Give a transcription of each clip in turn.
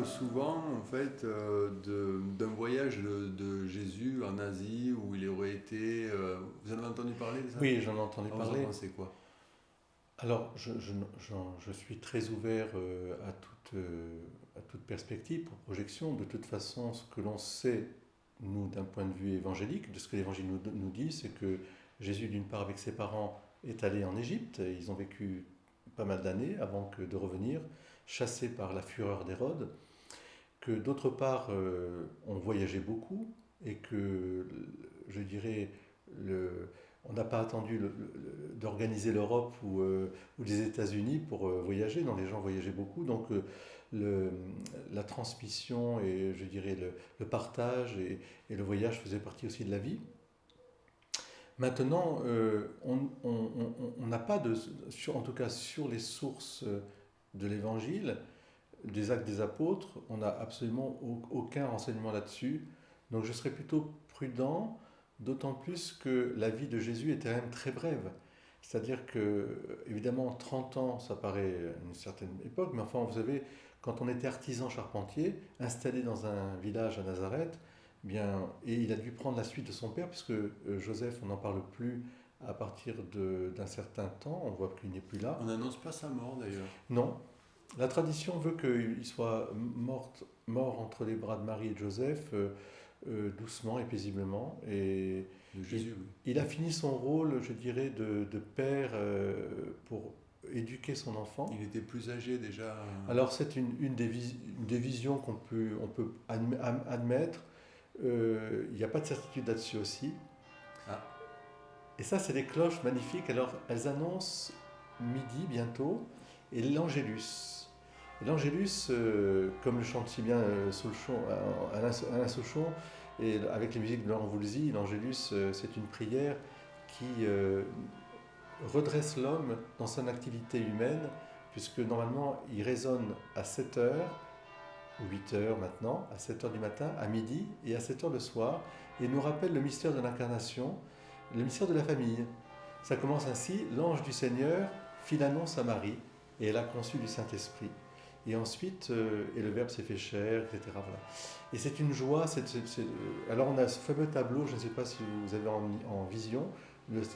souvent en fait d'un voyage de Jésus en Asie où il aurait été. Vous en avez entendu parler de ça? Oui, j'en ai entendu Vous en parler. pensez quoi? Alors, je suis très ouvert à toute perspective pour projection. De toute façon, ce que l'on sait, nous, d'un point de vue évangélique, de ce que l'Évangile nous dit, c'est que Jésus, d'une part, avec ses parents, est allé en Égypte. Ils ont vécu pas mal d'années avant de revenir, chassés par la fureur d'Hérode. Que d'autre part, on voyageait beaucoup et que, je dirais, on n'a pas attendu d'organiser l'Europe ou les États-Unis pour voyager. Non, les gens voyageaient beaucoup. Donc, le, la transmission et, je dirais, le partage et le voyage faisaient partie aussi de la vie. Maintenant, on n'a pas en tout cas sur les sources de l'Évangile, des actes des apôtres, on n'a absolument aucun renseignement là-dessus. Donc je serais plutôt prudent, d'autant plus que la vie de Jésus était quand même très brève. C'est-à-dire que, évidemment, 30 ans, ça paraît une certaine époque, mais enfin, vous savez, quand on était artisan charpentier, installé dans un village à Nazareth, bien, et il a dû prendre la suite de son père, puisque Joseph, on n'en parle plus à partir d'un certain temps, on voit qu'il n'est plus là. On n'annonce pas sa mort d'ailleurs. Non, la tradition veut qu'il soit mort entre les bras de Marie et de Joseph, doucement et paisiblement. Et De Jésus, oui. il a fini son rôle, je dirais, de père pour éduquer son enfant. Il était plus âgé déjà. Alors c'est une des visions on peut admettre. Il n'y a pas de certitude là-dessus aussi. Ah. Et ça, c'est des cloches magnifiques. Alors elles annoncent midi bientôt et l'Angélus. Et l'Angélus, comme le chante si bien Alain Souchon, et avec les musiques de Laurent Voulzy, l'Angélus, c'est une prière qui redresse l'homme dans son activité humaine, puisque normalement, il résonne à 7 heures, ou 8 heures maintenant, à 7 heures du matin, à midi et à 7 heures le soir, et nous rappelle le mystère de l'incarnation, le mystère de la famille. Ça commence ainsi: l'ange du Seigneur fit l'annonce à Marie, et elle a conçu du Saint-Esprit. Et ensuite, et le Verbe s'est fait chair, etc. Voilà. Et c'est une joie. Alors on a ce fameux tableau, je ne sais pas si vous avez en vision,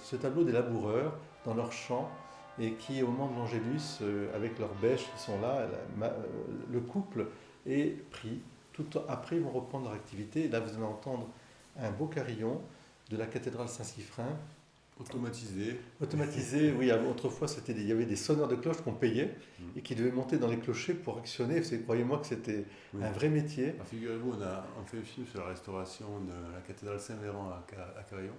ce tableau des laboureurs dans leurs champs, et qui, au moment de l'Angélus, avec leurs bêches, ils sont là, le couple est pris. Après, ils vont reprendre leur activité. Et là, vous allez entendre un beau carillon de la cathédrale Saint-Siffrin. Automatisé, oui. Autrefois, il y avait des sonneurs de cloches qu'on payait et qui devaient monter dans les clochers pour actionner. Croyez-moi que c'était un vrai métier. Alors, figurez-vous, on fait un film sur la restauration de la cathédrale Saint-Véran à Carillon.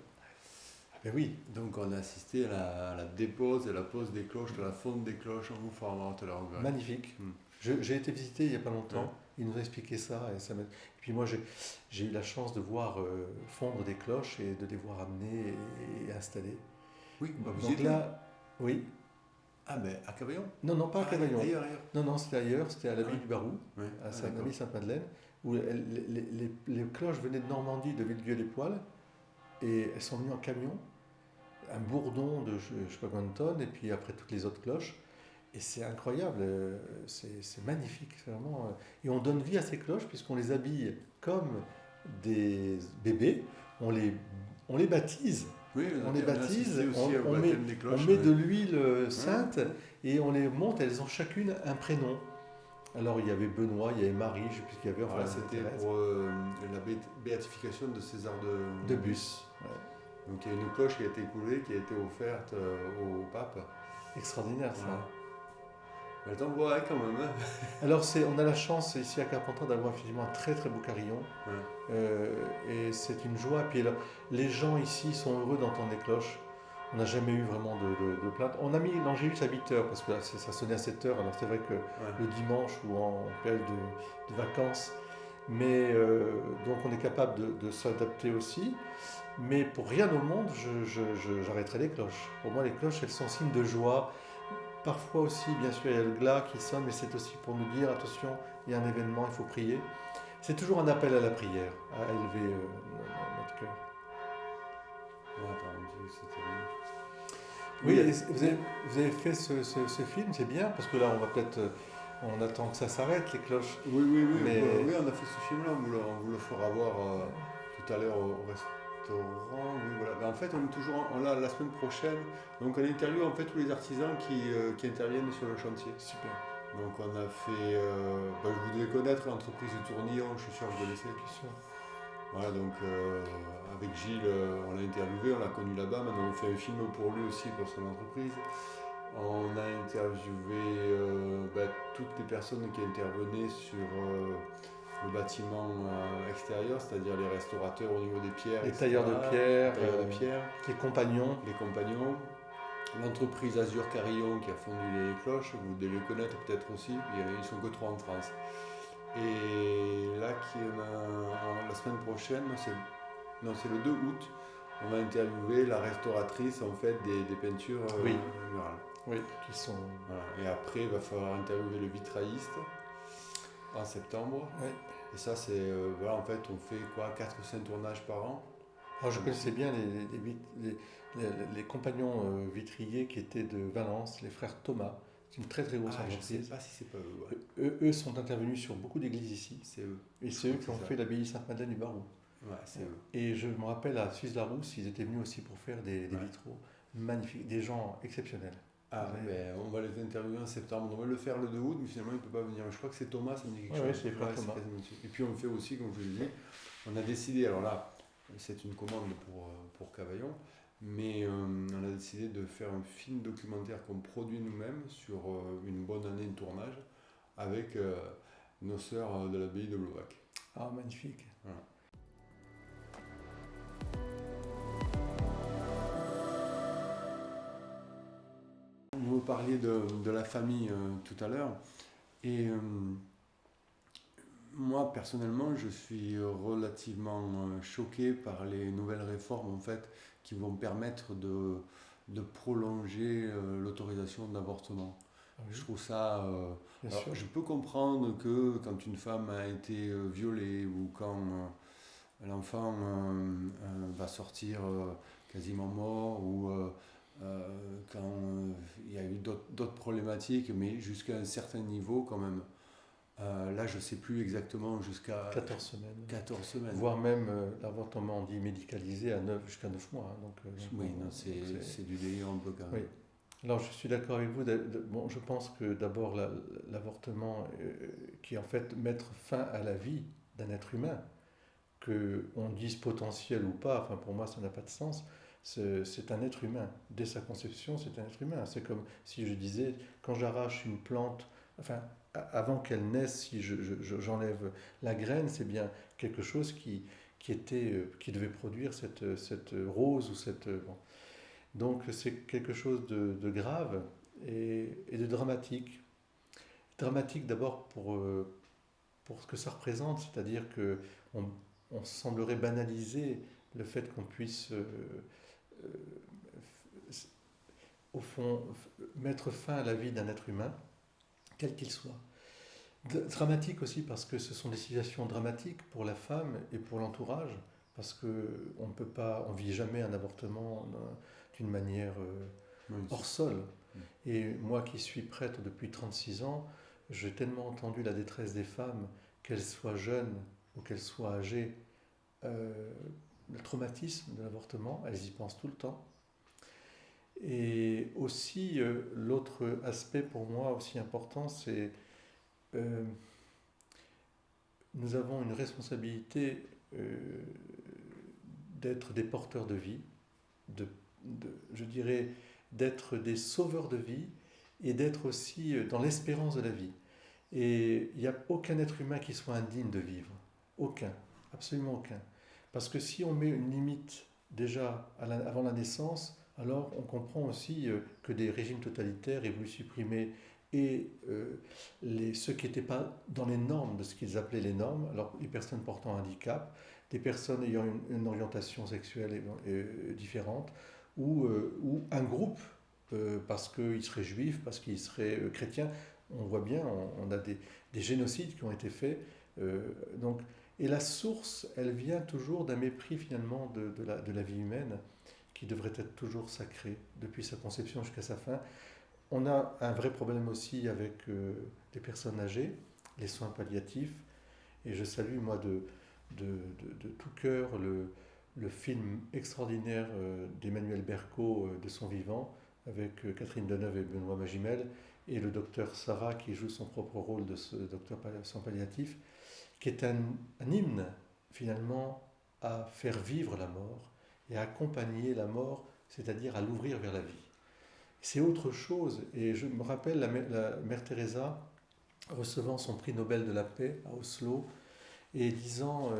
Ah ben oui. Donc on a assisté à la dépose et la pose des cloches, de la fonte des cloches en vous formant tout à l'heure. Magnifique. J'ai été visité il n'y a pas longtemps. Il nous a expliqué ça. Et puis moi, j'ai eu la chance de voir fondre des cloches et de les voir amener et installer. Oui, donc là, oui. Ah, mais à Cavaillon? Non, pas à Cavaillon. Ailleurs. Non, c'était ailleurs. C'était à l'abbaye du Barou, à l'abbaye Sainte-Madeleine, où les cloches venaient de Normandie, de Villedieu-les-Poêles, et elles sont venues en camion. Un bourdon de je ne sais pas combien de tonnes, et puis après toutes les autres cloches. Et c'est incroyable, c'est magnifique, vraiment. Et on donne vie à ces cloches puisqu'on les habille comme des bébés, on les baptise. Oui, on les baptise, on cloches, met de l'huile sainte et on les monte, elles ont chacune un prénom. Alors il y avait Benoît, il y avait Marie, je ne sais plus ce qu'il y avait. Enfin, c'était pour la béatification de César de Bus. Ouais. Donc il y a une cloche qui a été coulée, qui a été offerte au pape. Extraordinaire ça. Elle t'envoie quand même. Hein. Alors on a la chance ici à Carpentras d'avoir effectivement un très très beau carillon. Et c'est une joie. Puis là, les gens ici sont heureux d'entendre les cloches. On n'a jamais eu vraiment de plainte. On a mis l'Angélus à 8 heures parce que là, ça sonnait à 7 heures. Alors c'est vrai que le dimanche ou en période de vacances. Mais donc on est capable de s'adapter aussi. Mais pour rien au monde, j'arrêterai les cloches. Pour moi, les cloches, elles sont signes de joie. Parfois aussi, bien sûr, il y a le glas qui sonne, mais c'est aussi pour nous dire, attention, il y a un événement, il faut prier. C'est toujours un appel à la prière, à élever notre cœur. Oui, vous avez fait ce film, c'est bien, parce que là, on attend que ça s'arrête, les cloches. Oui, Mais oui, on a fait ce film-là, on vous le fera voir tout à l'heure au restaurant. Oui, voilà. Ben, en fait, on est toujours là la semaine prochaine. Donc, on interviewe en fait tous les artisans qui interviennent sur le chantier. super, Donc, on a fait. Ben, vous devez connaître l'entreprise de Tournillon, je suis sûr que vous connaissez. bien sûr. Voilà, donc avec Gilles, on l'a interviewé, on l'a connu là-bas. Maintenant, on fait un film pour lui aussi, pour son entreprise. On a interviewé toutes les personnes qui intervenaient sur le bâtiment extérieur, c'est-à-dire les restaurateurs au niveau des pierres, Les etc. tailleurs de pierre, Les tailleurs de pierre, les compagnons. les compagnons, l'entreprise Azur Carillon qui a fondu les cloches, vous devez les connaître peut-être aussi, ils sont que 3 en France. Et là, la semaine prochaine, c'est le 2 août, on va interviewer la restauratrice en fait des peintures Oui. murales. Oui, qui sont. Voilà. Et après, il va falloir interviewer le vitrailliste en septembre. Oui. Et ça, c'est. Voilà, en fait, on fait quoi 4 ou 5 tournages par an. Alors, je connaissais bien les compagnons vitriers qui étaient de Valence, les frères Thomas. C'est une très très grosse Je ne sais entreprise. pas si c'est pas eux. Ouais. Eux sont intervenus sur beaucoup d'églises ici. C'est eux. Et c'est eux qui ont ça. fait l'abbaye Sainte-Madeleine du Barou. Ouais, c'est eux. Et je me rappelle à Suisse-la-Rousse, ils étaient venus aussi pour faire des vitraux magnifiques, des gens exceptionnels. On va les interviewer en septembre. On va le faire le 2 août, mais finalement, il ne peut pas venir. Je crois que c'est Thomas, ça me dit quelque chose. C'est les frères Thomas. Et puis, on fait aussi, comme je vous l'ai dit, on a décidé, alors là, c'est une commande pour Cavaillon, mais on a décidé de faire un film documentaire qu'on produit nous-mêmes sur une bonne année de tournage avec nos sœurs de l'abbaye de Blovac. Ah, magnifique. Voilà. Vous parliez de la famille tout à l'heure, et moi personnellement je suis relativement choqué par les nouvelles réformes en fait qui vont permettre de prolonger l'autorisation d'avortement. Ah oui. Je trouve ça. Bien Alors, sûr. je peux comprendre que quand une femme a été violée ou quand l'enfant va sortir quasiment mort ou quand il y a eu d'autres problématiques, mais jusqu'à un certain niveau quand même. Là, je ne sais plus exactement, jusqu'à 14 semaines. 14 semaines. Voire même l'avortement dit médicalisé jusqu'à 9 mois. Hein, donc, oui, non, c'est du délire un peu quand même. Oui. Alors je suis d'accord avec vous. Bon, je pense que d'abord l'avortement, qui est en fait mettre fin à la vie d'un être humain, qu'on dise potentiel ou pas, enfin pour moi ça n'a pas de sens. C'est un être humain. Dès sa conception, c'est un être humain. C'est comme si je disais, quand j'arrache une plante, enfin avant qu'elle naisse, si j'enlève la graine, c'est bien quelque chose qui devait produire cette rose ou cette... Bon. Donc c'est quelque chose de grave et de dramatique. Dramatique d'abord pour ce que ça représente, c'est-à-dire qu'on semblerait banaliser le fait qu'on puisse, au fond, mettre fin à la vie d'un être humain, quel qu'il soit. Dramatique aussi parce que ce sont des situations dramatiques pour la femme et pour l'entourage, parce qu'on ne peut pas, on vit jamais un avortement d'une manière hors sol. Et moi qui suis prêtre depuis 36 ans, j'ai tellement entendu la détresse des femmes, qu'elles soient jeunes ou qu'elles soient âgées, le traumatisme de l'avortement, elles y pensent tout le temps. Et aussi, l'autre aspect pour moi aussi important, c'est nous avons une responsabilité d'être des porteurs de vie, je dirais d'être des sauveurs de vie et d'être aussi dans l'espérance de la vie. Et il n'y a aucun être humain qui soit indigne de vivre. Aucun, absolument aucun. Parce que si on met une limite déjà avant la naissance, alors on comprend aussi que des régimes totalitaires aient voulu supprimer et ceux qui n'étaient pas dans les normes de ce qu'ils appelaient les normes, alors les personnes portant un handicap, des personnes ayant une orientation sexuelle différente, ou un groupe, parce qu'ils seraient juifs, parce qu'ils seraient chrétiens. On voit bien, on a des génocides qui ont été faits. Donc, et la source, elle vient toujours d'un mépris finalement de la vie humaine, qui devrait être toujours sacrée, depuis sa conception jusqu'à sa fin. On a un vrai problème aussi avec les personnes âgées, les soins palliatifs. Et je salue, moi, de tout cœur le film extraordinaire d'Emmanuel Berco de son vivant, avec Catherine Deneuve et Benoît Magimel, et le docteur Sarah qui joue son propre rôle de ce docteur soins palliatifs, qui est un hymne, finalement, à faire vivre la mort et à accompagner la mort, c'est-à-dire à l'ouvrir vers la vie. C'est autre chose. Et je me rappelle la mère Teresa recevant son prix Nobel de la paix à Oslo et disant,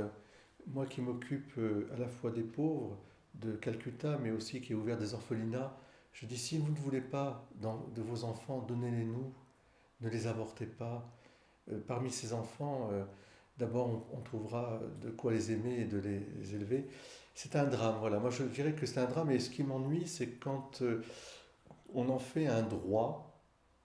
moi qui m'occupe à la fois des pauvres de Calcutta, mais aussi qui ai ouvert des orphelinats, je dis, si vous ne voulez pas de vos enfants, donnez-les-nous, ne les avortez pas. Parmi ces enfants, d'abord on trouvera de quoi les aimer et de les élever. C'est un drame, voilà. Moi je dirais que c'est un drame, et ce qui m'ennuie, c'est quand on en fait un droit,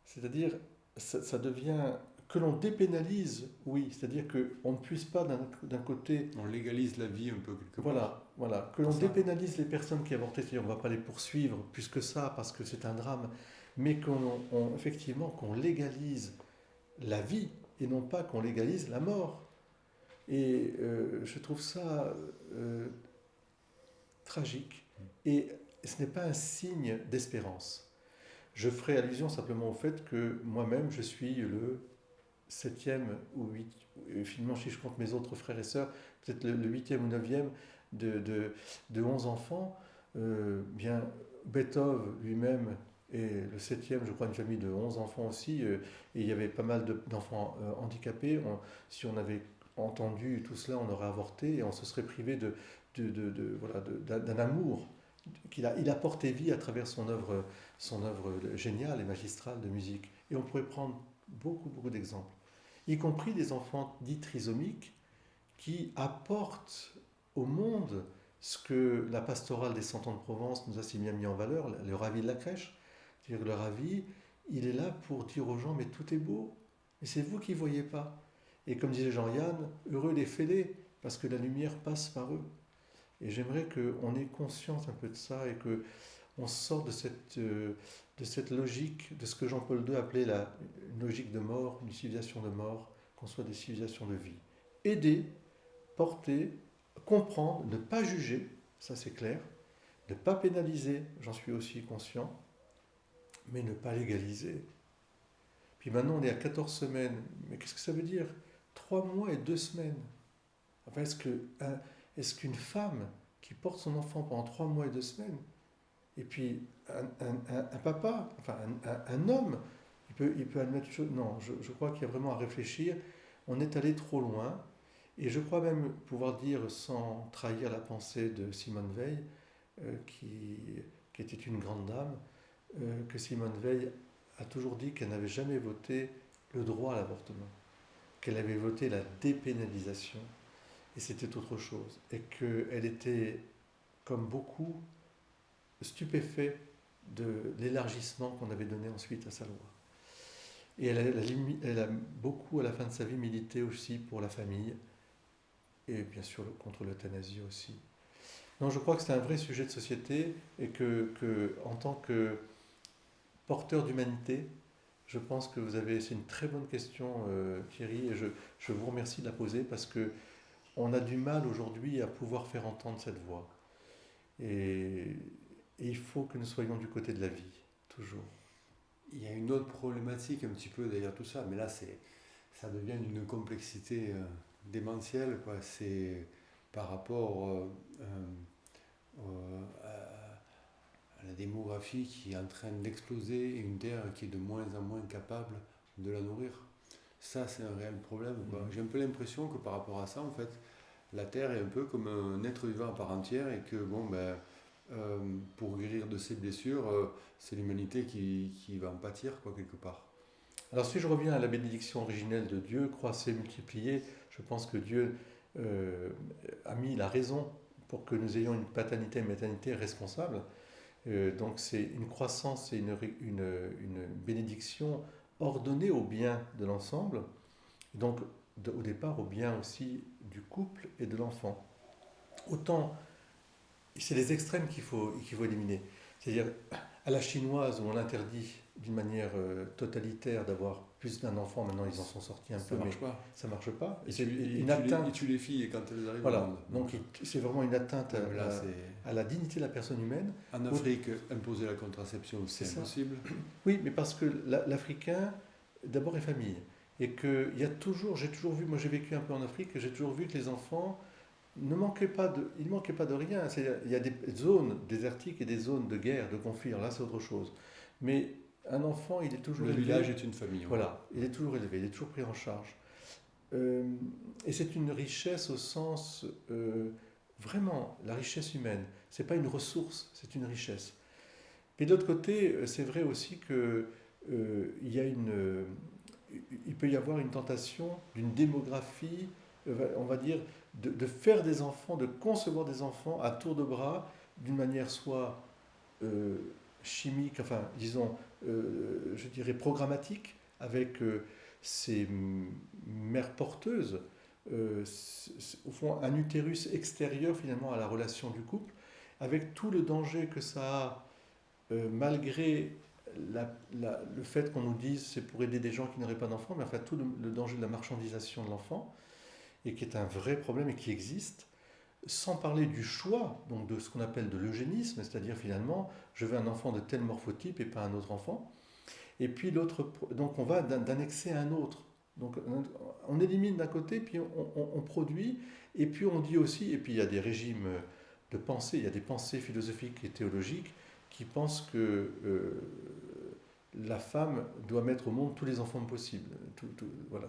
c'est-à-dire ça devient que l'on dépénalise, oui, c'est-à-dire qu'on ne puisse pas d'un côté, On légalise la vie un peu quelque part. voilà, que l'on dépénalise les personnes qui avortent, c'est-à-dire on ne va pas les poursuivre plus que ça parce que c'est un drame, mais effectivement qu'on légalise la vie et non pas qu'on légalise la mort. Et je trouve ça tragique, et ce n'est pas un signe d'espérance. Je ferai allusion simplement au fait que moi-même, je suis le septième ou huit, finalement si je compte mes autres frères et sœurs, peut-être le huitième ou neuvième de 11 enfants. Bien, Beethoven lui-même est le septième, je crois, une famille de 11 enfants aussi, et il y avait pas mal d'enfants handicapés. Si on avait entendu tout cela, on aurait avorté et on se serait privé voilà, d'un amour. Il a porté vie à travers son œuvre géniale et magistrale de musique. Et on pourrait prendre beaucoup d'exemples, y compris des enfants dits trisomiques qui apportent au monde ce que la pastorale des 100 ans de Provence nous a si bien mis en valeur, le ravi de la crèche. C'est-à-dire que le ravi, il est là pour dire aux gens, mais tout est beau, mais c'est vous qui ne voyez pas. Et comme disait Jean-Yann, heureux les fêlés, parce que la lumière passe par eux. Et j'aimerais qu'on ait conscience un peu de ça et qu'on sorte de cette logique, de ce que Jean-Paul II appelait une logique de mort, une civilisation de mort, qu'on soit des civilisations de vie. Aider, porter, comprendre, ne pas juger, ça c'est clair, ne pas pénaliser, j'en suis aussi conscient, mais ne pas légaliser. Puis maintenant on est à 14 semaines, mais qu'est-ce que ça veut dire? 3 mois et 2 semaines. Enfin, est-ce qu'une femme qui porte son enfant pendant 3 mois et 2 semaines, et puis un papa, enfin un homme, il peut admettre une chose? Non, je crois qu'il y a vraiment à réfléchir. On est allé trop loin, et je crois même pouvoir dire, sans trahir la pensée de Simone Veil, qui était une grande dame, que Simone Veil a toujours dit qu'elle n'avait jamais voté le droit à l'avortement, qu'elle avait voté la dépénalisation, et c'était autre chose, et qu'elle était, comme beaucoup, stupéfaite de l'élargissement qu'on avait donné ensuite à sa loi. Et elle a beaucoup, à la fin de sa vie, milité aussi pour la famille, et bien sûr contre l'euthanasie aussi. Non, je crois que c'est un vrai sujet de société, et que en tant que porteur d'humanité, je pense que c'est une très bonne question, Thierry, et je vous remercie de la poser, parce que on a du mal aujourd'hui à pouvoir faire entendre cette voix. Et il faut que nous soyons du côté de la vie, toujours. Il y a une autre problématique un petit peu derrière tout ça, mais là ça devient d'une complexité démentielle, quoi. C'est par rapport à la démographie qui est en train d'exploser et une terre qui est de moins en moins capable de la nourrir. Ça, c'est un réel problème, quoi. J'ai un peu l'impression que par rapport à ça, en fait, la terre est un peu comme un être vivant à part entière, et que pour guérir de ses blessures, c'est l'humanité qui va en pâtir, quoi, quelque part. Alors si je reviens à la bénédiction originelle de Dieu, croissez, multipliez, je pense que Dieu a mis la raison pour que nous ayons une paternité et une maternité responsable. Donc c'est une croissance et une bénédiction ordonnée au bien de l'ensemble, donc au départ au bien aussi du couple et de l'enfant. Autant, c'est les extrêmes qu'il faut éliminer. C'est-à-dire, à la chinoise, où on interdit d'une manière totalitaire d'avoir plus d'un enfant. Maintenant, ils en sont sortis un peu, mais ça ne marche pas. Et c'est une atteinte. Et tu les filles quand elles arrivent au monde. Donc c'est vraiment une atteinte à la dignité de la personne humaine. En Afrique, imposer la contraception, c'est impossible. Oui, mais parce que l'Africain, d'abord, est famille. Et qu'il y a toujours, j'ai toujours vu, moi j'ai vécu un peu en Afrique, j'ai toujours vu que les enfants ne manquaient pas de rien. Il y a des zones désertiques et des zones de guerre, de conflit. Là, c'est autre chose. Mais un enfant, il est toujours élevé. Le village est une famille. Voilà, il est toujours élevé, il est toujours pris en charge. Et c'est une richesse au sens, vraiment, la richesse humaine. Ce n'est pas une ressource, c'est une richesse. Mais de l'autre côté, c'est vrai aussi qu'il il peut y avoir une tentation d'une démographie, on va dire, de faire des enfants, de concevoir des enfants à tour de bras, d'une manière soit chimique, enfin, disons, je dirais programmatique, avec ces mères porteuses, au fond, un utérus extérieur finalement à la relation du couple, avec tout le danger que ça a, malgré le fait qu'on nous dise c'est pour aider des gens qui n'auraient pas d'enfants, mais enfin tout le danger de la marchandisation de l'enfant, et qui est un vrai problème et qui existe, sans parler du choix, donc de ce qu'on appelle de l'eugénisme, c'est-à-dire finalement, je veux un enfant de tel morphotype et pas un autre enfant. Et puis l'autre, donc on va d'un excès à un autre. Donc on élimine d'un côté, puis on produit, et puis on dit aussi, et puis il y a des régimes de pensée, il y a des pensées philosophiques et théologiques qui pensent que la femme doit mettre au monde tous les enfants possibles, voilà,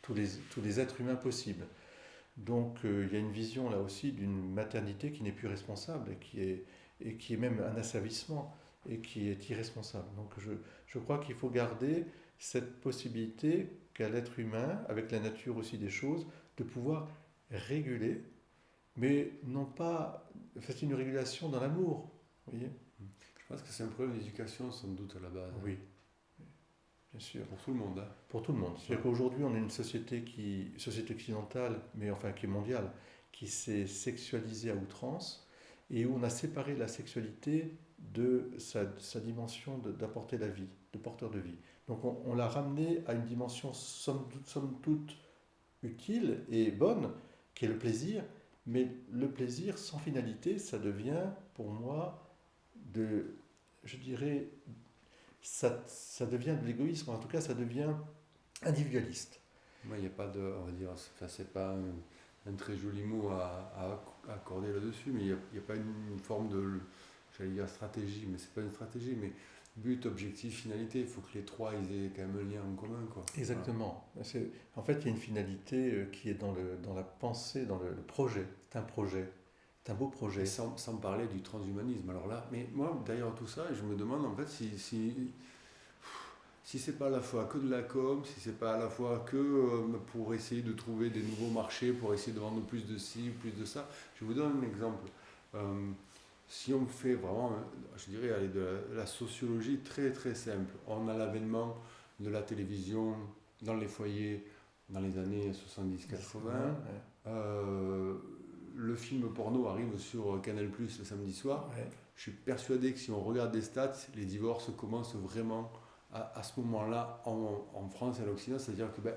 tous les êtres humains possibles. Donc il y a une vision là aussi d'une maternité qui n'est plus responsable et qui est même un asservissement et qui est irresponsable. Donc je crois qu'il faut garder cette possibilité qu'a l'être humain, avec la nature aussi des choses, de pouvoir réguler, mais non pas, c'est une régulation dans l'amour, vous voyez. Je pense que c'est un problème d'éducation sans doute à la base. Oui, bien sûr. Pour tout le monde. Hein. Pour tout le monde. C'est-à-dire qu'aujourd'hui, on est une société occidentale, mais enfin qui est mondiale, qui s'est sexualisée à outrance et où on a séparé la sexualité de sa dimension d'apporter la vie, de porteur de vie. Donc on l'a ramené à une dimension somme toute utile et bonne, qui est le plaisir, mais le plaisir sans finalité, ça devient pour moi je dirais, ça devient de l'égoïsme, en tout cas ça devient individualiste. Moi, il n'y a pas de, on va dire, enfin, c'est pas un très joli mot à accorder là-dessus, mais il n'y a pas une forme de, j'allais dire stratégie, mais c'est pas une stratégie, mais but, objectif, finalité. Il faut que les trois ils aient quand même un lien en commun, quoi. Exactement. Voilà. En fait, il y a une finalité qui est dans la pensée, dans le projet. C'est un projet. C'est un beau projet. Sans parler du transhumanisme. Alors là, mais moi, derrière tout ça, je me demande en fait si c'est pas à la fois que de la com, si c'est pas à la fois que pour essayer de trouver des nouveaux marchés, pour essayer de vendre plus de ci, plus de ça. Je vous donne un exemple. Si on fait vraiment, je dirais, de la sociologie très très simple, on a l'avènement de la télévision dans les foyers dans les années 70-80. Le film porno arrive sur Canal+ le samedi soir. Ouais. Je suis persuadé que si on regarde les stats, les divorces commencent vraiment à ce moment-là en France et à l'Occident. C'est-à-dire que voilà,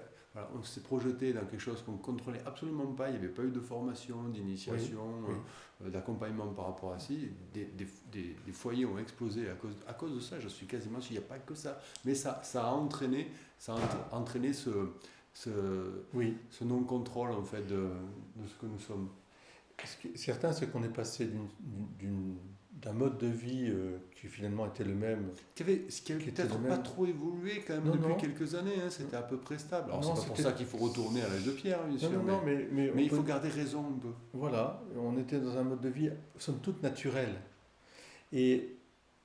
on s'est projeté dans quelque chose qu'on ne contrôlait absolument pas. Il n'y avait pas eu de formation, d'initiation, d'accompagnement par rapport à ça. Des foyers ont explosé à cause de ça. Je suis quasiment sûr qu'il n'y a pas que ça. Mais ça a entraîné ce non-contrôle en fait, de ce que nous sommes. Certains, c'est qu'on est passé d'un mode de vie qui finalement était le même. Qui avait peut-être pas trop évolué quand même depuis quelques années, hein, c'était à peu près stable. Alors c'est pas pour ça qu'il faut retourner à l'âge de pierre, bien sûr. Mais il faut garder raison un peu. Voilà, on était dans un mode de vie, somme toute naturel. Et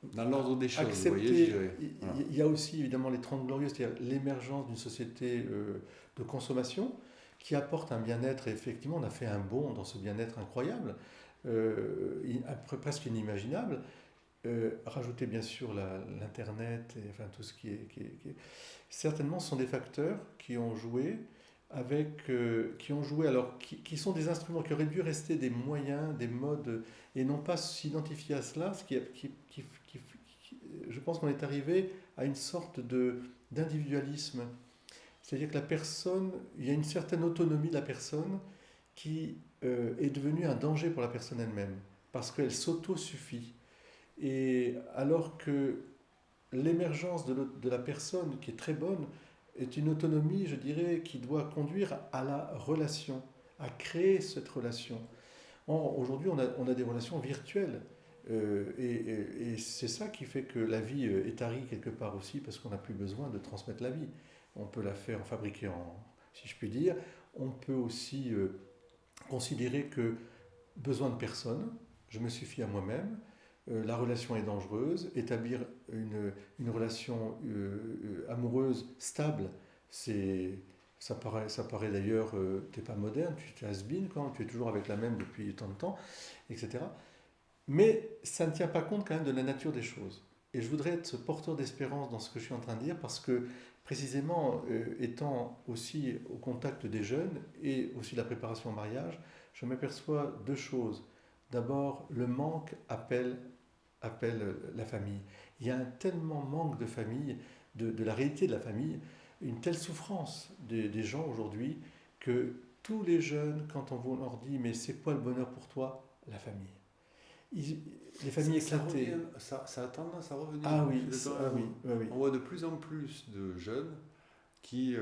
dans l'ordre des choses, accepter, vous voyez, je dirais. Il y a aussi évidemment les 30 glorieuses, c'est-à-dire l'émergence d'une société de consommation qui apporte un bien-être, et effectivement on a fait un bond dans ce bien-être incroyable, presque inimaginable. Rajouter bien sûr l'internet et enfin tout ce qui est certainement ce sont des facteurs qui ont joué qui sont des instruments qui auraient dû rester des moyens, des modes, et non pas s'identifier à cela. Je pense qu'on est arrivé à une sorte d'individualisme. C'est-à-dire que la personne, il y a une certaine autonomie de la personne qui est devenue un danger pour la personne elle-même, parce qu'elle s'auto-suffit. Et alors que l'émergence de la personne, qui est très bonne, est une autonomie, je dirais, qui doit conduire à la relation, à créer cette relation. Aujourd'hui, on a des relations virtuelles. Et c'est ça qui fait que la vie est tarie quelque part aussi, parce qu'on n'a plus besoin de transmettre la vie. On peut la faire fabriquer si je puis dire. On peut aussi considérer que besoin de personne, je me suffis à moi-même, la relation est dangereuse, établir une relation amoureuse stable, ça paraît d'ailleurs, tu n'es pas moderne, tu es has-been, tu es toujours avec la même depuis tant de temps, etc. Mais ça ne tient pas compte quand même de la nature des choses. Et je voudrais être ce porteur d'espérance dans ce que je suis en train de dire, parce que précisément, étant aussi au contact des jeunes et aussi de la préparation au mariage, je m'aperçois deux choses. D'abord, le manque appelle la famille. Il y a un tellement manque de famille, de la réalité de la famille, une telle souffrance des gens aujourd'hui, que tous les jeunes, quand on leur dit « mais c'est quoi le bonheur pour toi ?» La famille. Les familles éclatées. Ça a tendance à revenir. Ah oui, oui. On voit de plus en plus de jeunes qui,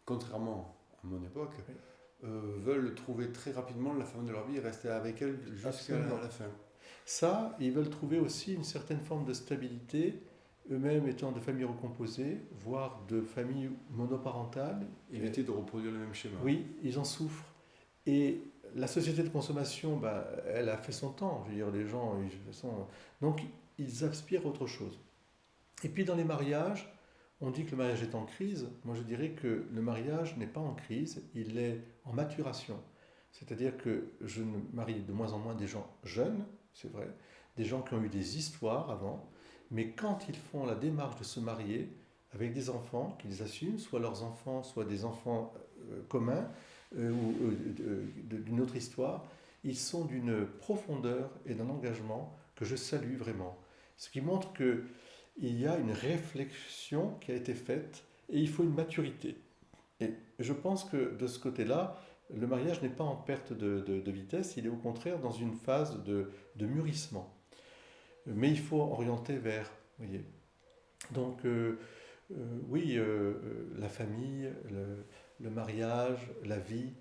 contrairement à mon époque, veulent trouver très rapidement la femme de leur vie et rester avec elle jusqu'à la fin. Ça, ils veulent trouver aussi une certaine forme de stabilité, eux-mêmes étant de familles recomposées, voire de familles monoparentales. Éviter de reproduire le même schéma. Oui, ils en souffrent. Et la société de consommation, elle a fait son temps. Je veux dire, les gens, donc ils aspirent à autre chose. Et puis dans les mariages, on dit que le mariage est en crise. Moi, je dirais que le mariage n'est pas en crise, il est en maturation. C'est-à-dire que je ne marie de moins en moins des gens jeunes, c'est vrai, des gens qui ont eu des histoires avant, mais quand ils font la démarche de se marier avec des enfants qu'ils assument, soit leurs enfants, soit des enfants communs, ou d'une autre histoire, ils sont d'une profondeur et d'un engagement que je salue vraiment. Ce qui montre qu'il y a une réflexion qui a été faite et il faut une maturité. Et je pense que de ce côté-là, le mariage n'est pas en perte de vitesse, il est au contraire dans une phase de mûrissement. Mais il faut orienter vers, vous voyez. Donc, oui, la famille, le mariage, la vie,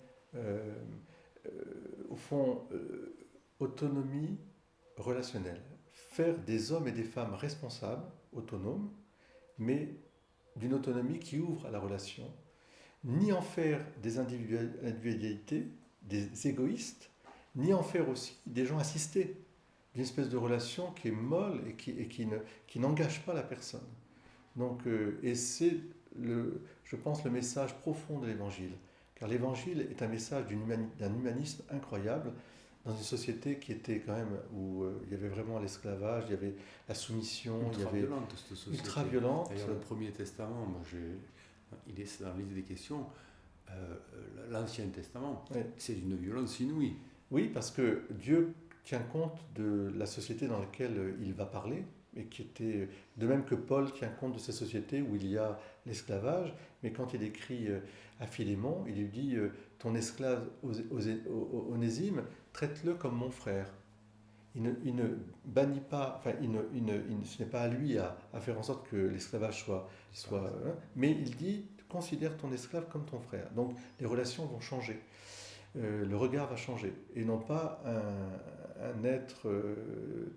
au fond, autonomie relationnelle. Faire des hommes et des femmes responsables, autonomes, mais d'une autonomie qui ouvre à la relation, ni en faire des individualités, des égoïstes, ni en faire aussi des gens assistés, d'une espèce de relation qui est molle et qui n'engage pas la personne. Donc, et c'est, je pense, le message profond de l'Évangile. Car l'Évangile est un message d'un humanisme incroyable dans une société qui était quand même où il y avait vraiment l'esclavage, il y avait la soumission, ultra-violente, cette société. Ultra-violente. D'ailleurs, le Premier Testament, il est dans l'idée des questions, l'Ancien Testament, oui. C'est d'une violence inouïe. Oui, parce que Dieu tient compte de la société dans laquelle il va parler, et qui était, de même que Paul tient compte de ces sociétés où il y a l'esclavage, mais quand il écrit à Philémon, il lui dit ton esclave Onésime, traite-le comme mon frère. Il ne bannit pas, enfin, ce n'est pas à lui à faire en sorte que l'esclavage soit mais il dit considère ton esclave comme ton frère. Donc les relations vont changer, le regard va changer, et non pas un être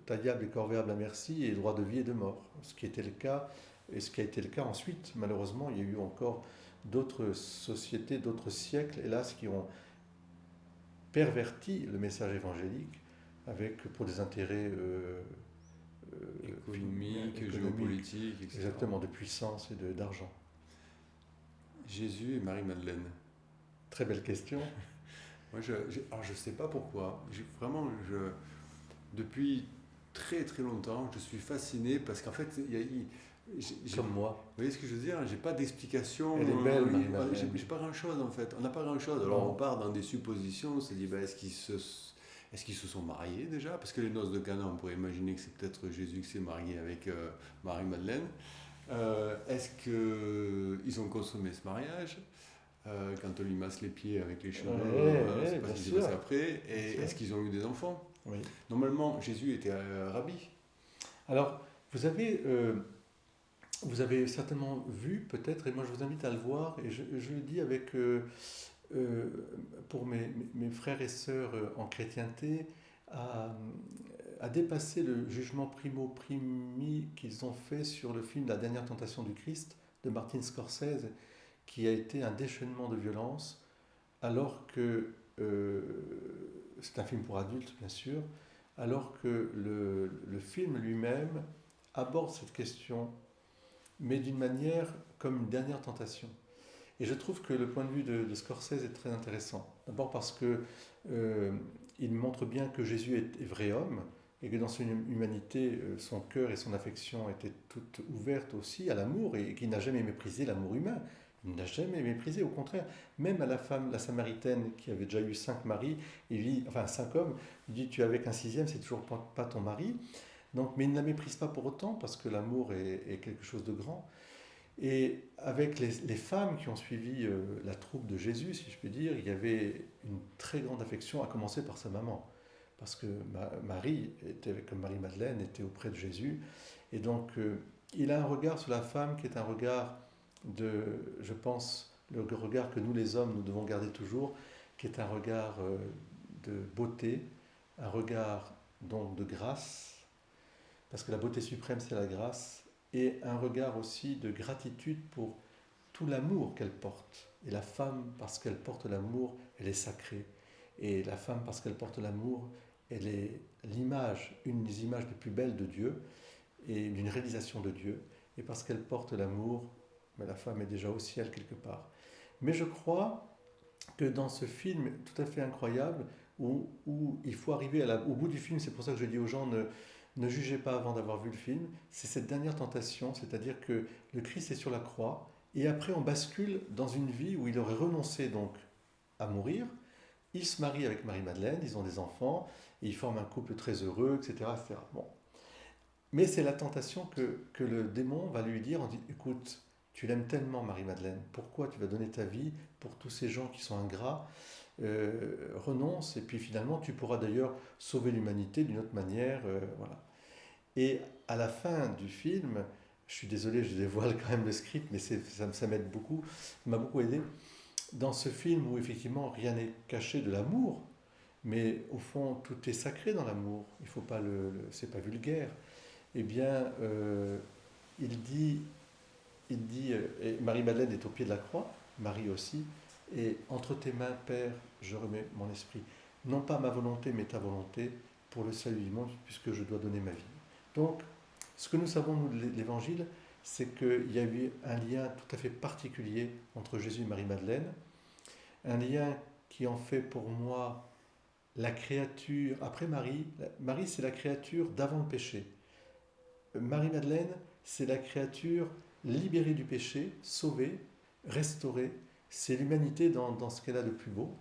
taillable et corvéable à merci et droit de vie et de mort, ce qui était le cas, et ce qui a été le cas ensuite. Malheureusement, il y a eu encore d'autres sociétés, d'autres siècles, hélas, qui ont perverti le message évangélique pour des intérêts économiques, géopolitiques, etc. Exactement, de puissance et d'argent. Jésus et Marie-Madeleine. Très belle question. Moi, alors je ne sais pas pourquoi. Depuis très très longtemps, je suis fasciné parce qu'en fait, comme moi. Vous voyez ce que je veux dire? J'ai pas d'explication. Elle est belle, j'ai pas grand-chose en fait. On n'a pas grand-chose. Alors on part dans des suppositions. On se dit, est-ce Est-ce qu'ils se sont mariés déjà? Parce que les noces de Cana, on pourrait imaginer que c'est peut-être Jésus qui s'est marié avec Marie-Madeleine. Est-ce qu'ils ont consommé ce mariage? Quand on lui masse les pieds avec les cheveux, c'est pas ce qui s'est passé après. Et est-ce qu'ils ont eu des enfants? Oui. Normalement, Jésus était rabbi. Alors, vous avez certainement vu, peut-être, et moi je vous invite à le voir, et je le dis avec, pour mes frères et sœurs en chrétienté, à dépasser le jugement primo-primi qu'ils ont fait sur le film La dernière tentation du Christ de Martin Scorsese, qui a été un déchaînement de violence, alors que c'est un film pour adultes, bien sûr, alors que le film lui-même aborde cette question, mais d'une manière comme une dernière tentation. Et je trouve que le point de vue de Scorsese est très intéressant. D'abord parce que il montre bien que Jésus est vrai homme, et que dans son humanité, son cœur et son affection étaient toutes ouvertes aussi à l'amour, et qu'il n'a jamais méprisé l'amour humain. Il n'a jamais méprisé, au contraire. Même à la femme, la Samaritaine, qui avait déjà eu 5 maris, enfin 5 hommes, il dit: tu es avec un 6e, c'est toujours pas ton mari. Donc, mais il ne la méprise pas pour autant, parce que l'amour est quelque chose de grand. Et avec les femmes qui ont suivi la troupe de Jésus, si je puis dire, il y avait une très grande affection, à commencer par sa maman. Parce que Marie, comme Marie-Madeleine, était auprès de Jésus. Et donc, il a un regard sur la femme qui est un regard je pense, le regard que nous les hommes, nous devons garder toujours, qui est un regard de beauté, un regard donc de grâce, parce que la beauté suprême c'est la grâce, et un regard aussi de gratitude pour tout l'amour qu'elle porte. Et la femme, parce qu'elle porte l'amour, elle est sacrée. Et la femme, parce qu'elle porte l'amour, elle est une des images les plus belles de Dieu, et d'une réalisation de Dieu. Et parce qu'elle porte l'amour, mais la femme est déjà au ciel quelque part. Mais je crois que dans ce film tout à fait incroyable, où il faut arriver au bout du film, c'est pour ça que je dis aux gens, ne jugez pas avant d'avoir vu le film, c'est cette dernière tentation, c'est-à-dire que le Christ est sur la croix, et après on bascule dans une vie où il aurait renoncé donc à mourir. Il se marie avec Marie-Madeleine, ils ont des enfants, et ils forment un couple très heureux, etc. etc. Bon. Mais c'est la tentation que le démon va lui dire, on dit: écoute, tu l'aimes tellement Marie-Madeleine, pourquoi tu vas donner ta vie pour tous ces gens qui sont ingrats? Renonce, et puis finalement tu pourras d'ailleurs sauver l'humanité d'une autre manière. Voilà. Et à la fin du film, je suis désolé, je dévoile quand même le script, mais ça m'aide beaucoup, ça m'a beaucoup aidé. Dans ce film où effectivement rien n'est caché de l'amour, mais au fond tout est sacré dans l'amour, il faut pas c'est pas vulgaire. Eh bien, il dit, et Marie-Madeleine est au pied de la croix, Marie aussi, et entre tes mains, Père, je remets mon esprit. Non pas ma volonté, mais ta volonté, pour le salut du monde, puisque je dois donner ma vie. Donc, ce que nous savons, nous, de l'Évangile, c'est qu'il y a eu un lien tout à fait particulier entre Jésus et Marie-Madeleine, un lien qui en fait pour moi la créature, après Marie, Marie c'est la créature d'avant le péché. Marie-Madeleine, c'est la créature libérée du péché, sauvée, restaurée. C'est l'humanité dans ce qu'elle a de plus beau.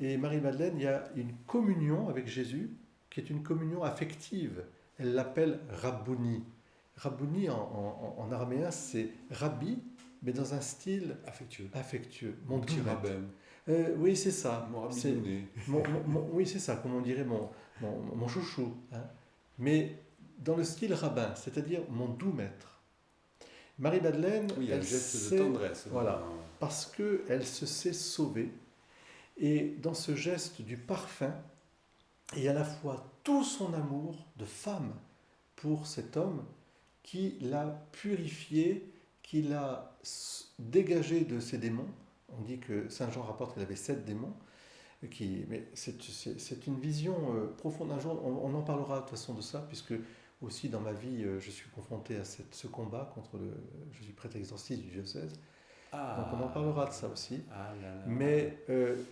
Et Marie-Madeleine, il y a une communion avec Jésus qui est une communion affective. Elle l'appelle Rabbouni. Rabbouni en araméen, c'est Rabbi, mais dans un style affectueux. Mon petit rabbin. Oui, c'est ça. Mon rabbi oui, c'est ça, comme on dirait mon chouchou. Hein. Mais dans le style rabbin, c'est-à-dire mon doux maître. Marie-Madeleine, oui, elle un geste sait, de tendresse. Voilà, parce qu'elle se sait sauvée. Et dans ce geste du parfum, il y a à la fois tout son amour de femme pour cet homme qui l'a purifié, qui l'a dégagé de ses démons. On dit que Saint Jean rapporte qu'il avait 7 démons. Mais c'est une vision profonde. Un jour, on en parlera de toute façon de ça, puisque aussi dans ma vie, je suis confronté à ce combat contre je suis prêtre exorciste du diocèse. Donc on en parlera de ça aussi. Mais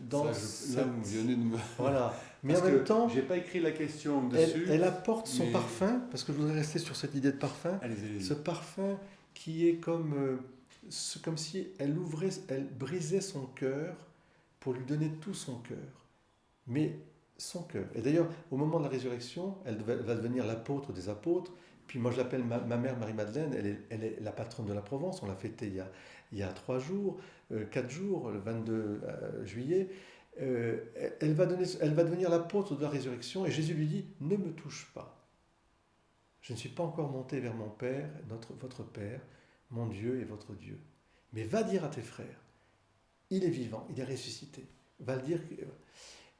dans ça, vous venez de me... Voilà. Mais parce en même temps, j'ai pas écrit la question dessus. Elle apporte son parfum, parce que je voudrais rester sur cette idée de parfum. Allez-y. Ce parfum qui est comme si elle brisait son cœur pour lui donner tout son cœur. Mais son cœur. Et d'ailleurs, au moment de la résurrection, elle va devenir l'apôtre des apôtres. Puis moi, je l'appelle ma mère Marie-Madeleine, elle est la patronne de la Provence. On l'a fêtée il y a 3 jours, 4 jours, le 22 juillet. Elle va devenir l'apôtre de la résurrection. Et Jésus lui dit, ne me touche pas. Je ne suis pas encore monté vers mon Père, votre Père, mon Dieu et votre Dieu. Mais va dire à tes frères, il est vivant, il est ressuscité. Va le dire.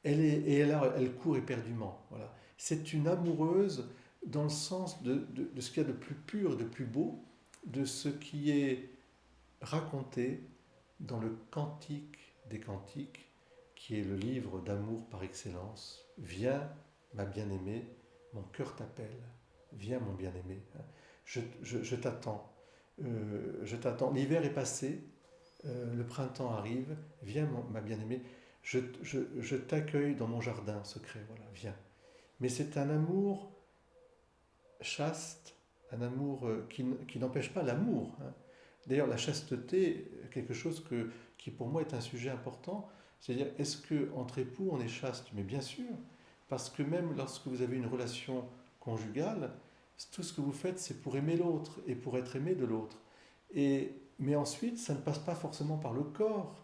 Elle court éperdument. Voilà. C'est une amoureuse dans le sens de ce qu'il y a de plus pur et de plus beau, de ce qui est raconté dans le Cantique des Cantiques, qui est le livre d'amour par excellence. Viens, ma bien-aimée, mon cœur t'appelle. Viens, mon bien-aimé. Je t'attends. Je t'attends. L'hiver est passé, le printemps arrive. Viens, ma bien-aimée. Je t'accueille dans mon jardin secret. Voilà, viens. Mais c'est un amour chaste, un amour qui n'empêche pas l'amour. D'ailleurs, la chasteté, quelque chose qui pour moi est un sujet important. C'est-à-dire, est-ce qu'entre époux, on est chaste? Mais bien sûr, parce que même lorsque vous avez une relation conjugale, tout ce que vous faites, c'est pour aimer l'autre et pour être aimé de l'autre. Mais ensuite, ça ne passe pas forcément par le corps.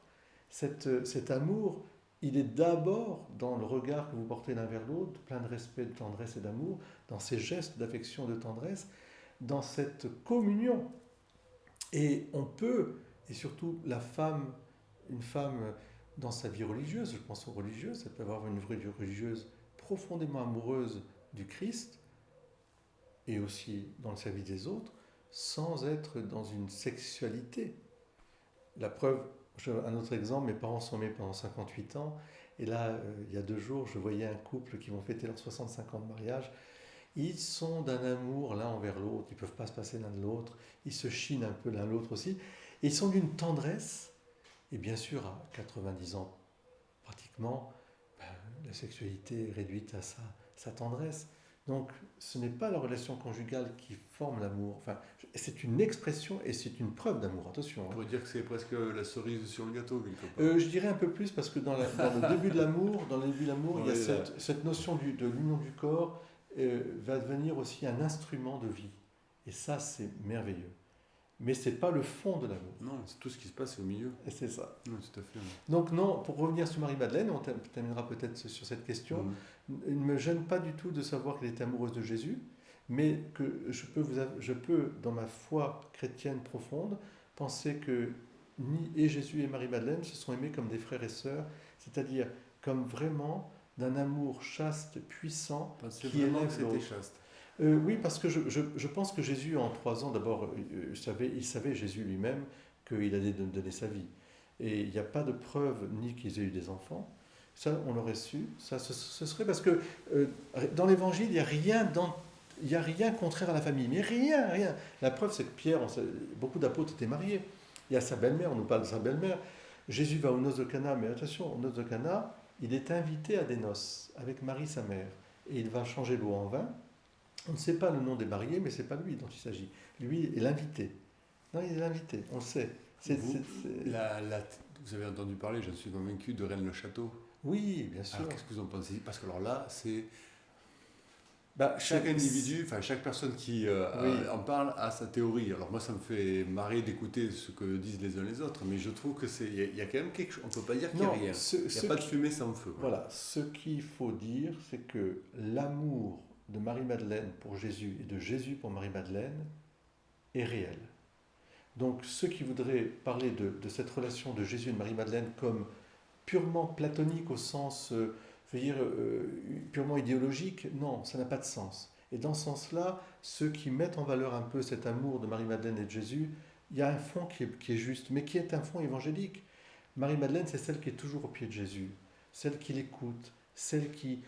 Cet amour, il est d'abord dans le regard que vous portez l'un vers l'autre, plein de respect, de tendresse et d'amour, dans ces gestes d'affection et de tendresse, dans cette communion. Et on peut, et surtout une femme dans sa vie religieuse, je pense aux religieuses, elle peut avoir une vraie vie religieuse profondément amoureuse du Christ, et aussi dans le service des autres, sans être dans une sexualité. La preuve, un autre exemple, mes parents sont mariés pendant 58 ans, et là, il y a 2 jours, je voyais un couple qui vont fêter leurs 65 ans de mariage. Ils sont d'un amour l'un envers l'autre, ils ne peuvent pas se passer l'un de l'autre, ils se chinent un peu l'un l'autre aussi, et ils sont d'une tendresse, et bien sûr, à 90 ans pratiquement, la sexualité est réduite à sa tendresse. Donc, ce n'est pas la relation conjugale qui forme l'amour. Enfin, c'est une expression et c'est une preuve d'amour. Attention. On pourrait dire que c'est presque la cerise sur le gâteau, quelque part. Je dirais un peu plus parce que dans le début de l'amour, il y a cette notion de l'union du corps va devenir aussi un instrument de vie. Et ça, c'est merveilleux. Mais ce n'est pas le fond de l'amour. Non, c'est tout ce qui se passe au milieu. Et c'est ça. Non, tout à fait. Donc non, pour revenir sur Marie-Madeleine, on terminera peut-être sur cette question. Il ne me gêne pas du tout de savoir qu'elle est amoureuse de Jésus, mais que je peux, dans ma foi chrétienne profonde, penser que ni Jésus et Marie-Madeleine se sont aimés comme des frères et sœurs, c'est-à-dire comme vraiment d'un amour chaste, puissant, qui élève l'autre. C'était chaste. Oui, parce que je pense que Jésus, en 3 ans, d'abord, il savait Jésus lui-même qu'il allait donner sa vie. Et il n'y a pas de preuve ni qu'ils aient eu des enfants. Ça, on l'aurait su. Ça, ce serait parce que dans l'Évangile, il n'y a rien contraire à la famille. Mais rien. La preuve, c'est que Pierre, beaucoup d'apôtres étaient mariés. Il y a sa belle-mère, on nous parle de sa belle-mère. Jésus va aux noces de Cana, mais attention, aux noces de Cana, il est invité à des noces avec Marie, sa mère. Et il va changer l'eau en vin. On ne sait pas le nom des mariés, mais ce n'est pas lui dont il s'agit. Lui est l'invité. Non, il est l'invité, on le sait. Vous avez entendu parler, je suis convaincu, de Rennes-le-Château. Oui, bien sûr. Alors, qu'est-ce que vous en pensez? Parce que alors là, c'est... chaque individu, chaque personne qui en parle a sa théorie. Alors moi, ça me fait marrer d'écouter ce que disent les uns les autres, mais je trouve que il y a quand même quelque chose. On ne peut pas dire qu'il n'y a rien. Il n'y a pas de fumée sans feu. Voilà, ce qu'il faut dire, c'est que l'amour de Marie-Madeleine pour Jésus et de Jésus pour Marie-Madeleine est réel. Donc ceux qui voudraient parler de cette relation de Jésus et de Marie-Madeleine comme purement platonique au sens, purement idéologique, non, ça n'a pas de sens. Et dans ce sens-là, ceux qui mettent en valeur un peu cet amour de Marie-Madeleine et de Jésus, il y a un fond qui est juste, mais qui est un fond évangélique. Marie-Madeleine, c'est celle qui est toujours au pied de Jésus, celle qui l'écoute, celle qui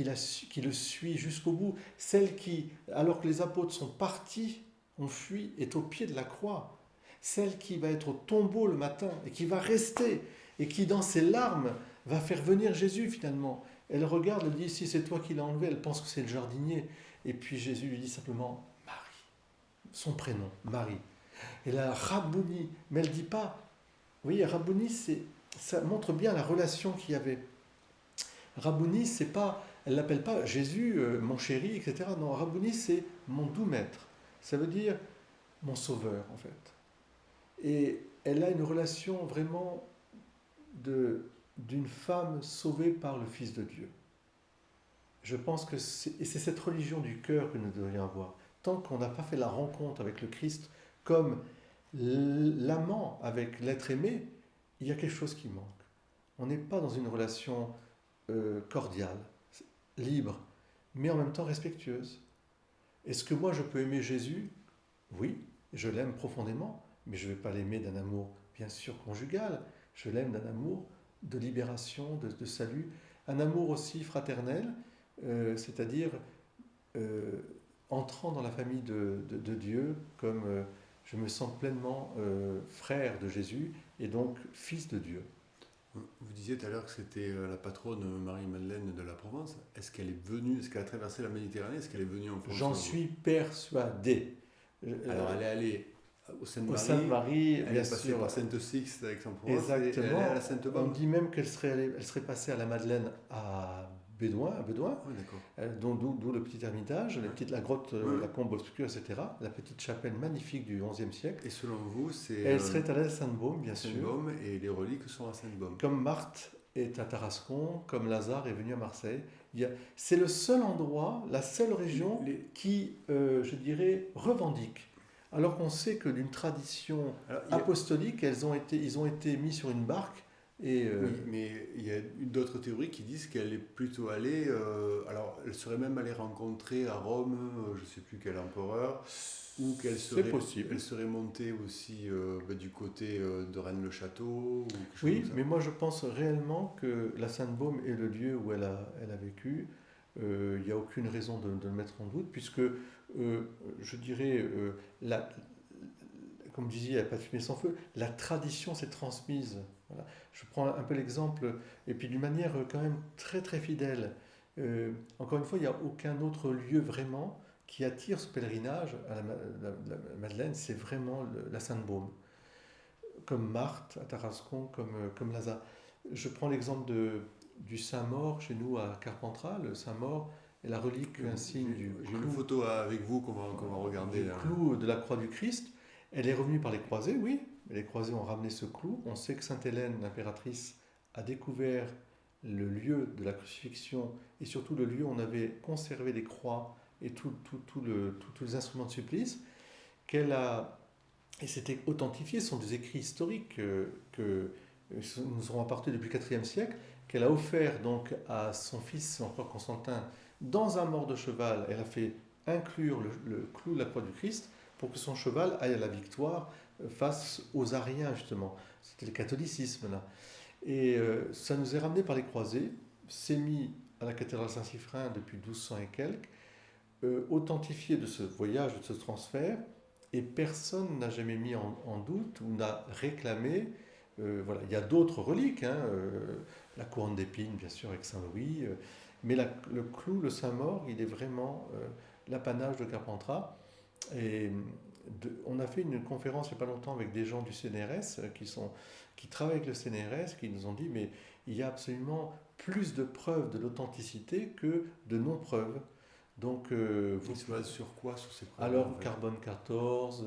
le suit jusqu'au bout, celle qui, alors que les apôtres sont partis, ont fui, est au pied de la croix, celle qui va être au tombeau le matin et qui va rester, et qui dans ses larmes va faire venir Jésus finalement. Elle regarde, elle dit, si c'est toi qui l'as enlevé, elle pense que c'est le jardinier, et puis Jésus lui dit simplement, Marie, son prénom, Marie. Et là, Rabouni, mais elle ne dit pas, oui, Rabouni, ça montre bien la relation qu'il y avait. Rabouni, c'est pas, elle l'appelle pas Jésus, mon chéri, etc. Non, Rabouni, c'est mon doux maître. Ça veut dire mon sauveur, en fait. Et elle a une relation vraiment d'une femme sauvée par le Fils de Dieu. Je pense que c'est cette religion du cœur que nous devrions avoir. Tant qu'on n'a pas fait la rencontre avec le Christ comme l'amant avec l'être aimé, il y a quelque chose qui manque. On n'est pas dans une relation cordiale, libre, mais en même temps respectueuse. Est-ce que moi je peux aimer Jésus? Oui, je l'aime profondément, mais je ne vais pas l'aimer d'un amour bien sûr conjugal, je l'aime d'un amour de libération, de salut, un amour aussi fraternel, c'est-à-dire entrant dans la famille de Dieu comme je me sens pleinement frère de Jésus et donc fils de Dieu. Vous disiez tout à l'heure que c'était la patronne Marie-Madeleine de la Provence. Est-ce qu'elle est venue, est-ce qu'elle a traversé la Méditerranée? Est-ce qu'elle est venue en France? J'en suis persuadé. Alors elle est allée au Sainte-Marie, Sainte-Marie, elle bien est passée sûr. par Sainte-Sixte avec son Provence, Exactement. et elle est à la Sainte-Baume. On dit même qu'elle serait passée à la Madeleine à Bédouin, Oui, d'accord. d'où le petit ermitage, la grotte, la combe obscure, etc. La petite chapelle magnifique du XIe siècle. Et selon vous, c'est... Elle serait à la Sainte-Baume, bien sûr. Sainte-Baume, et les reliques sont à Sainte-Baume. Comme Marthe est à Tarascon, comme Lazare est venu à Marseille. C'est le seul endroit, la seule région qui, je dirais, revendique. Alors qu'on sait que d'une tradition apostolique, ils ont été mis sur une barque. Oui, mais il y a d'autres théories qui disent qu'elle est plutôt allée, alors elle serait même allée rencontrer à Rome, je ne sais plus quel empereur, ou qu'elle serait montée aussi du côté de Rennes-le-Château. Oui, mais moi je pense réellement que la Sainte-Baume est le lieu où elle a vécu. Il n'y a aucune raison de le mettre en doute, puisque je dirais, comme vous disiez, il n'y a pas de fumée sans feu, la tradition s'est transmise. Voilà. Je prends un peu l'exemple, et puis d'une manière quand même très très fidèle. Encore une fois, il n'y a aucun autre lieu vraiment qui attire ce pèlerinage à la Madeleine, c'est vraiment la Sainte-Baume. Comme Marthe à Tarascon, comme Lazare. Je prends l'exemple du Saint-Maur chez nous à Carpentras. Le Saint-Maur est la relique, un signe du clou. J'ai une photo avec vous qu'on va regarder. Du clou de la croix du Christ. Elle est revenue par les croisés, oui. Les croisés ont ramené ce clou. On sait que Sainte Hélène, l'impératrice, a découvert le lieu de la crucifixion et surtout le lieu où on avait conservé les croix et tous les instruments de supplice. Et c'était authentifié, ce sont des écrits historiques que nous aurons apportés depuis le IVe siècle, qu'elle a offert donc à son fils, l'empereur Constantin, dans un mort de cheval. Elle a fait inclure le clou de la croix du Christ pour que son cheval aille à la victoire face aux Ariens, justement. C'était le catholicisme, là. Et ça nous est ramené par les croisés, c'est mis à la cathédrale Saint-Siffrin depuis 1200 et quelques, authentifié de ce voyage, de ce transfert, et personne n'a jamais mis en doute ou n'a réclamé. Voilà. Il y a d'autres reliques, la couronne d'épines, bien sûr, avec Saint-Louis, mais le clou, le Saint-Maur, il est vraiment l'apanage de Carpentras. Et on a fait une conférence il n'y a pas longtemps avec des gens du CNRS qui travaillent avec le CNRS, qui nous ont dit mais il y a absolument plus de preuves de l'authenticité que de non-preuves. Donc, vous se basez sur quoi, sur ces preuves? Alors, carbone 14,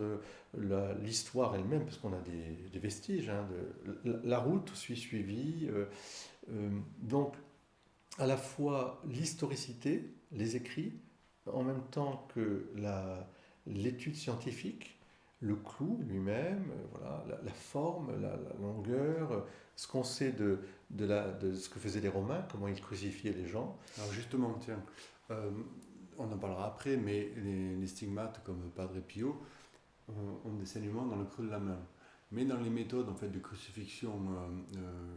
l'histoire elle-même, parce qu'on a des vestiges, la route suivie. Donc, à la fois l'historicité, les écrits, en même temps que l'étude scientifique, le clou lui-même, voilà, la forme, la longueur, ce qu'on sait de ce que faisaient les Romains, comment ils crucifiaient les gens. Alors justement, tiens, on en parlera après, mais les stigmates comme Padre Pio ont des saignements dans le creux de la main. Mais dans les méthodes en fait, de crucifixion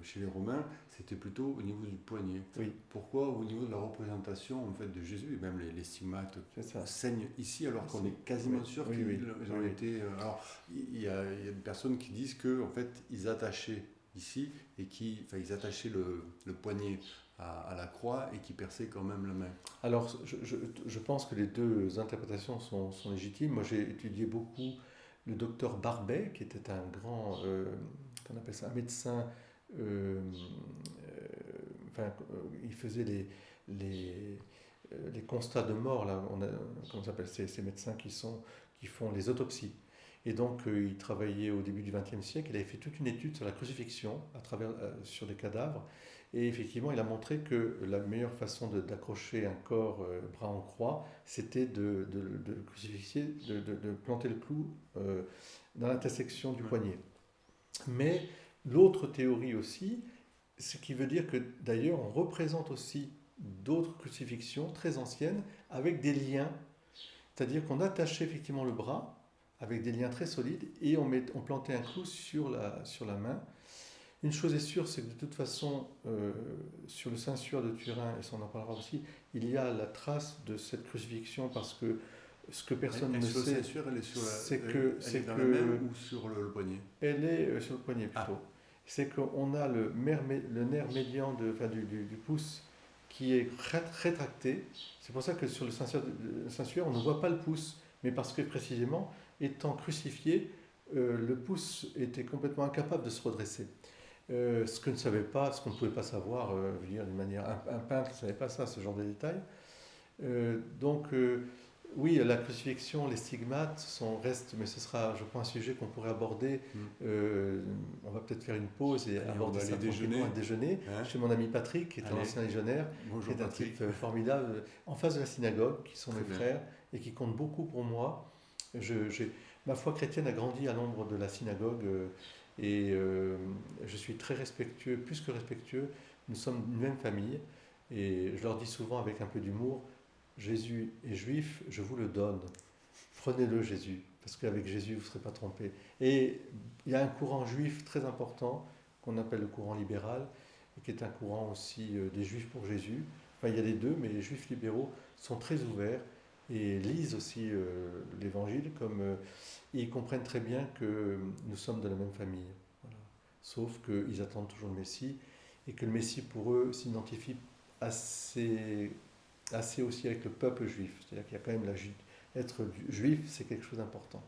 chez les Romains, c'était plutôt au niveau du poignet. Oui. Pourquoi au niveau de la représentation en fait, de Jésus, et même les stigmates saignent ici alors qu'on est quasiment sûr qu'ils ont été... alors, il y a des personnes qui disent qu'en fait, ils attachaient ici, et ils attachaient le poignet à la croix et qui perçaient quand même la main. Alors, je pense que les deux interprétations sont légitimes. Moi, j'ai étudié beaucoup le docteur Barbet, qui était un grand, qu'on appelle ça, un médecin il faisait les constats de mort, là, comment ça s'appelle, ces médecins qui font les autopsies. Et donc, il travaillait au début du XXe siècle, il avait fait toute une étude sur la crucifixion sur des cadavres. Et effectivement, il a montré que la meilleure façon d'accrocher un corps bras en croix, c'était de crucifixier, de planter le clou dans l'intersection du poignet. Mais l'autre théorie aussi, ce qui veut dire que d'ailleurs, on représente aussi d'autres crucifixions très anciennes avec des liens. C'est-à-dire qu'on attachait effectivement le bras avec des liens très solides et on plantait un clou sur la main. Une chose est sûre, c'est que de toute façon, sur le Saint-Suaire de Turin, et ça on en parlera aussi, il y a la trace de cette crucifixion parce que ce que personne ne sait, c'est que c'est dans la main ou sur le poignet. Elle est sur le poignet plutôt. C'est qu'on a le nerf médian du pouce qui est rétracté. C'est pour ça que sur le Saint-Suaire, on ne voit pas le pouce, mais parce que précisément, étant crucifié, le pouce était complètement incapable de se redresser. Ce qu'on ne pouvait pas savoir, d'une manière, un peintre ne savait pas ça, ce genre de détails. Oui, la crucifixion, les stigmates restent, mais ce sera, je crois, un sujet qu'on pourrait aborder. On va peut-être faire une pause et aborder ça tranquillement à déjeuner chez mon ami Patrick, qui est un ancien légionnaire, Bonjour, qui est un type formidable, en face de la synagogue, qui sont mes frères et qui comptent beaucoup pour moi. Ma foi chrétienne a grandi à l'ombre de la synagogue et je suis très respectueux, plus que respectueux. Nous sommes une même famille et je leur dis souvent avec un peu d'humour, Jésus est juif, je vous le donne. Prenez-le Jésus, parce qu'avec Jésus, vous ne serez pas trompés. Et il y a un courant juif très important, qu'on appelle le courant libéral, et qui est un courant aussi des juifs pour Jésus. Enfin, il y a les deux, mais les juifs libéraux sont très ouverts et lisent aussi l'évangile, et ils comprennent très bien que nous sommes de la même famille. Voilà. Sauf qu'ils attendent toujours le Messie, et que le Messie, pour eux, s'identifie assez aussi avec le peuple juif. C'est-à-dire qu'il y a quand même être juif, c'est quelque chose d'important.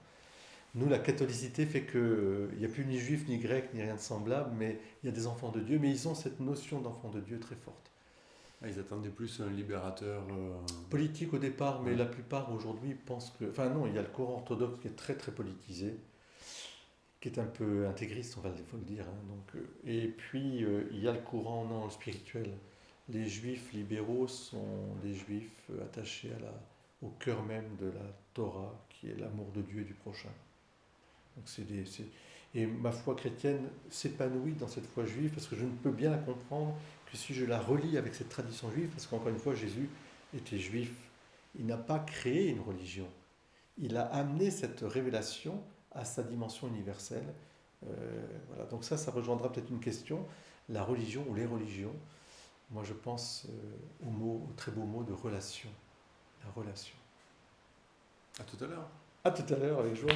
Nous, la catholicité fait qu'il n'y a plus ni juif, ni grec, ni rien de semblable, mais il y a des enfants de Dieu, mais ils ont cette notion d'enfants de Dieu très forte. Ils attendaient plus un libérateur politique au départ, mais la plupart aujourd'hui pensent que... Enfin non, il y a le courant orthodoxe qui est très très politisé, qui est un peu intégriste, faut le dire. Et puis il y a le courant spirituel. Les juifs libéraux sont des juifs attachés au cœur même de la Torah, qui est l'amour de Dieu et du prochain. Donc et ma foi chrétienne s'épanouit dans cette foi juive, parce que je ne peux bien la comprendre que si je la relie avec cette tradition juive, parce qu'encore une fois, Jésus était juif. Il n'a pas créé une religion. Il a amené cette révélation à sa dimension universelle. Voilà. Donc ça rejoindra peut-être une question, la religion ou les religions. Moi, je pense au très beau mot de relation. La relation. À tout à l'heure. À tout à l'heure, avec joie.